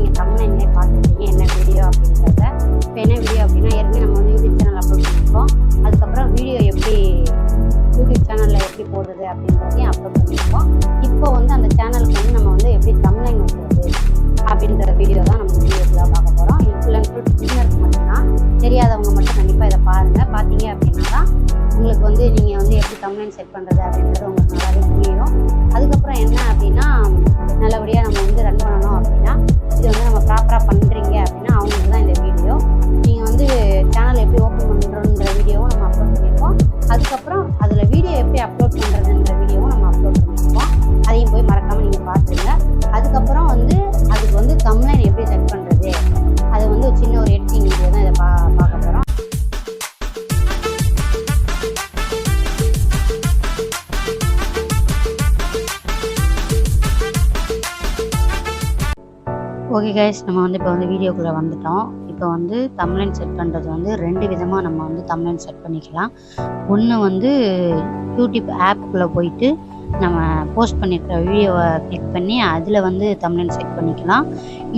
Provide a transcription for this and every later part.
நீங்கள் தமிழ்லேயே பார்த்துருப்பீங்க என்ன வீடியோ அப்படின்றத. இப்போ என்ன வீடியோ அப்படின்னா, ஏற்கனவே நம்ம வந்து யூடியூப் சேனல் அப்லோட் பண்ணியிருக்கோம். அதுக்கப்புறம் வீடியோ எப்படி யூடியூப் சேனலில் எப்படி போடுறது அப்படின்றதையும் அப்லோட் பண்ணியிருக்கோம். இப்போ வந்து அந்த சேனலுக்கு வந்து நம்ம வந்து எப்படி தமிழ்லைன் வைக்கிறது அப்படின்ற வீடியோ தான் நம்ம வீடியோக்குள்ள பார்க்க போகிறோம். இது ஃபுல் அண்ட் ஃபுல் பிகினருக்கு மட்டும்தான், தெரியாதவங்க மட்டும் கண்டிப்பாக இதை பாருங்கள். பார்த்தீங்க அப்படின்னா தான் உங்களுக்கு வந்து நீங்கள் வந்து எப்படி தமிழ்லைன் செட் பண்ணுறது அப்படின்றது உங்களுக்கு நல்லாவே புரியும். அதுக்கப்புறம் என்ன அப்படின்னா, நல்லபடியாக நம்ம வந்து ரன் பண்ணணும் அப்படின்னா, இது வந்து நம்ம ப்ராப்பராக பண்ணுறீங்க அப்படின்னா அவங்களுக்கு தான் இந்த வீடியோ. நீங்கள் வந்து சேனல் எப்படி ஓப்பன் பண்ணுறோன்ற வீடியோவும் நம்ம அப்லோட் பண்ணியிருக்கோம். அதுக்கப்புறம் அதில் வீடியோ எப்படி அப்லோட் பண்ணுறதுன்ற வீடியோவும் நம்ம அப்லோட் பண்ணியிருக்கோம். அதையும் போய் மறக்காமல் நீங்கள் பார்த்துருங்க. அதுக்கப்புறம் வந்து அதுக்கு வந்து தமிழ்லைன் எப்படி செட் பண்ணுறது, அது வந்து சின்ன ஒரு எடிட்டிங் வீடியோ தான் இதை பார்க்க போகிறோம். ஓகே கைஸ், நம்ம வந்து இப்போ வந்து வீடியோக்குள்ளே வந்துட்டோம். இப்போ வந்து தமிழ்லைன் செட் பண்ணுறது வந்து 2 விதமாக நம்ம வந்து தமிழ்லைன் செட் பண்ணிக்கலாம். ஒன்று வந்து யூடியூப் ஆப்புக்குள்ளே போயிட்டு நம்ம போஸ்ட் பண்ணியிருக்கிற வீடியோவை கிளிக் பண்ணி அதில் வந்து தமிழ்லைன் செட் பண்ணிக்கலாம்.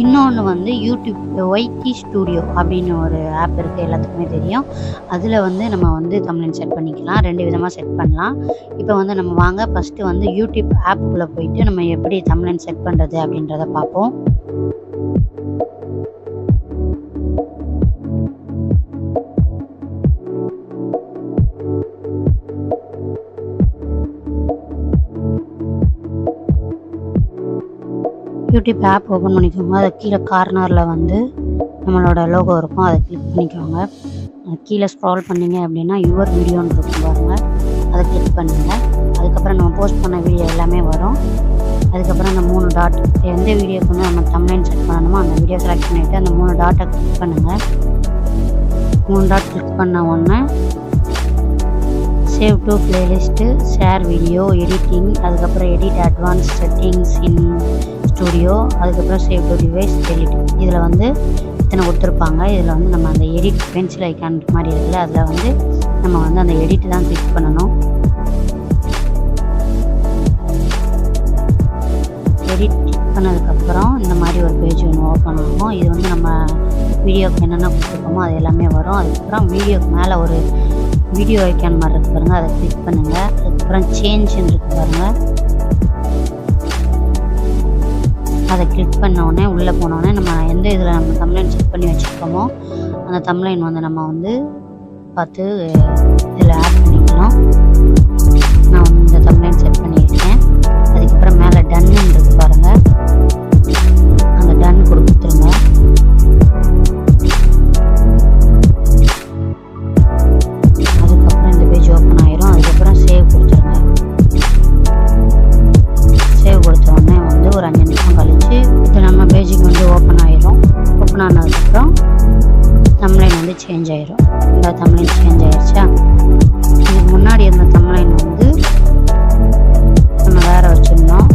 இன்னொன்று வந்து யூடியூப் ஒய்டி ஸ்டூடியோ அப்படின்னு ஒரு ஆப் இருக்குது, எல்லாத்துக்குமே தெரியும். அதில் வந்து நம்ம வந்து தமிழ்லைன் செட் பண்ணிக்கலாம். 2 விதமாக செட் பண்ணலாம். இப்போ வந்து நம்ம வாங்க ஃபஸ்ட்டு வந்து யூடியூப் ஆப்புக்குள்ளே போயிட்டு நம்ம எப்படி தமிழ்லைன் செட் பண்ணுறது அப்படின்றத பார்ப்போம். யூடியூப் ஆப் ஓப்பன் பண்ணிக்கோங்க. அதை கீழே கார்னரில் வந்து நம்மளோட லோகோ இருக்கும், அதை கிளிக் பண்ணிக்கோங்க. அது கீழே ஸ்க்ரால் பண்ணிங்க அப்படின்னா யுவர் வீடியோன்னு இருக்கும் பாருங்கள், அதை கிளிக் பண்ணுங்கள். அதுக்கப்புறம் நம்ம போஸ்ட் பண்ண வீடியோ எல்லாமே வரும். அதுக்கப்புறம் அந்த 3 டாட், எந்த வீடியோக்கு வந்து நம்ம தமிழ்லைன் செட் பண்ணணுமோ அந்த வீடியோ செலக்ட் பண்ணிவிட்டு அந்த 3 டாட்டை கிளிக் பண்ணுங்கள். 3 டாட் கிளிக் பண்ண உடனே save to playlist, share video, editing, அதுக்கப்புறம் எடிட் அட்வான்ஸ் செட்டிங்ஸ் இன் ஸ்டூடியோ, அதுக்கப்புறம் சேவ் டு டிவைஸ், டெலிட். இதில் வந்து இத்தனை கொடுத்துருப்பாங்க. இதில் வந்து நம்ம அந்த எடிட் பென்சில் ஐக்கான் மாதிரி இருக்குல்ல, அதில் வந்து நம்ம வந்து அந்த எடிட் தான் கிளிக் பண்ணணும். எடிட் கிளிக் பண்ணதுக்கப்புறம் இந்த மாதிரி ஒரு பேஜ் ஒன்று ஓப்பன் ஆகும். இது வந்து நம்ம வீடியோக்கு என்னென்ன கொடுத்துருக்கோமோ அது எல்லாமே வரும். அதுக்கப்புறம் வீடியோக்கு மேலே ஒரு வீடியோ ஐக்கான் மாதிரி இருக்கு பாருங்கள், அதை கிளிக் பண்ணுங்கள். அதுக்கப்புறம் சேஞ்சுன்னு இருக்கு பாருங்கள், அதை கிளிக் பண்ண உடனே உள்ளே போனோடனே நம்ம எந்த இதில் நம்ம தமிழ்லைன் செட் பண்ணி வச்சுருக்கோமோ அந்த தமிழ்லைன் வந்து நம்ம வந்து பார்த்து இதில் ஆட் பண்ணிக்கலாம். நான் வந்து இந்த தமிழ்லைன் செட் பண்ணியிருக்கேன். அதுக்கப்புறம் மேலே டன்னு இருக்கு பாருங்கள், அந்த டன் கொடுத்துருங்க. அதுக்கப்புறம் இந்த பேஜ் ஓப்பன் ஆயிரும். அதுக்கப்புறம் சேவ் கொடுத்துருங்க. சேவ் கொடுத்த உடனே வந்து ஒரு 5 நிமிஷம் கழிச்சு இப்போ நம்ம பேஜுக்கு வந்து ஓப்பன் ஆயிரும். ஓப்பன் ஆனதுக்கப்புறம் தமிழ்லைன் வந்து சேஞ்ச் ஆயிரும். இந்த தமிழ்லைன் சேஞ்ச் ஆயிடுச்சா? இதுக்கு முன்னாடி இருந்த தமிழ்லைன் வந்து நம்ம வேறு வச்சுருந்தோம்.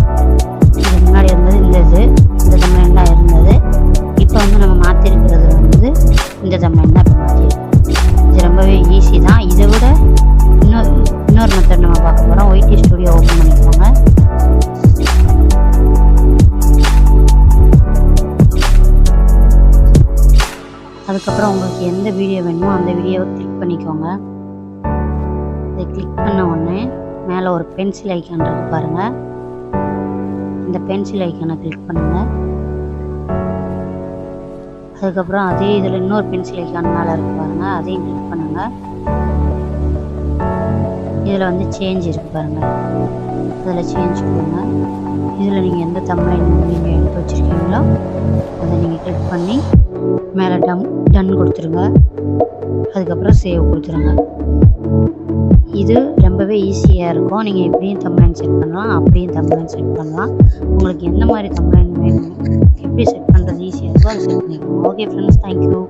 இதுக்கு முன்னாடி இருந்தது இந்த தமிழ்லைன் தான் இருந்தது. இப்போ வந்து நம்ம மாற்றிருக்கிறது வந்து இந்த தமிழ்லைன் தான் இப்போ மாற்றிருக்கோம். இது ரொம்பவே ஈஸி தான். இதை விட இன்னொரு மெத்தட் நம்ம பார்க்க போகிறோம். ஒய்டி ஸ்டூடியோ ஓப்பன் பண்ணிக்கோங்க. அதுக்கப்புறம் உங்களுக்கு எந்த வீடியோ வேணுமோ அந்த வீடியோவை கிளிக் பண்ணிக்கோங்க. இதை கிளிக் பண்ண உடனே மேலே ஒரு பென்சில் ஐக்கான் இருக்கு பாருங்கள், இந்த பென்சில் ஐக்கானை கிளிக் பண்ணுங்கள். அதுக்கப்புறம் அதே இதில் இன்னொரு பென்சில் ஐக்கான் மேலே இருக்கு பாருங்கள், அதையும் கிளிக் பண்ணுங்கள். இதில் வந்து சேஞ்ச் இருக்கு பாருங்கள், அதில் சேஞ்ச் கொடுங்க. இதில் நீங்கள் எந்த தமிழ்லைன் நீங்கள் எடுத்து வச்சுருக்கீங்களோ அதை நீங்கள் கிளிக் பண்ணி மேலே டன் கொடுத்துருங்க. அதுக்கப்புறம் சேவ் கொடுத்துருங்க. இது ரொம்பவே ஈஸியாக இருக்கும். நீங்கள் இப்படியும் தமிழ்லைன் செட் பண்ணலாம், அப்படியும் தமிழ்லைன் செட் பண்ணலாம். உங்களுக்கு எந்த மாதிரி தமிழ்லைன் வேணும், எப்படி செட் பண்ணுறது ஈஸியாக இருக்கோ அதை செட் பண்ணிக்கோங்க. Okay friends, thank you.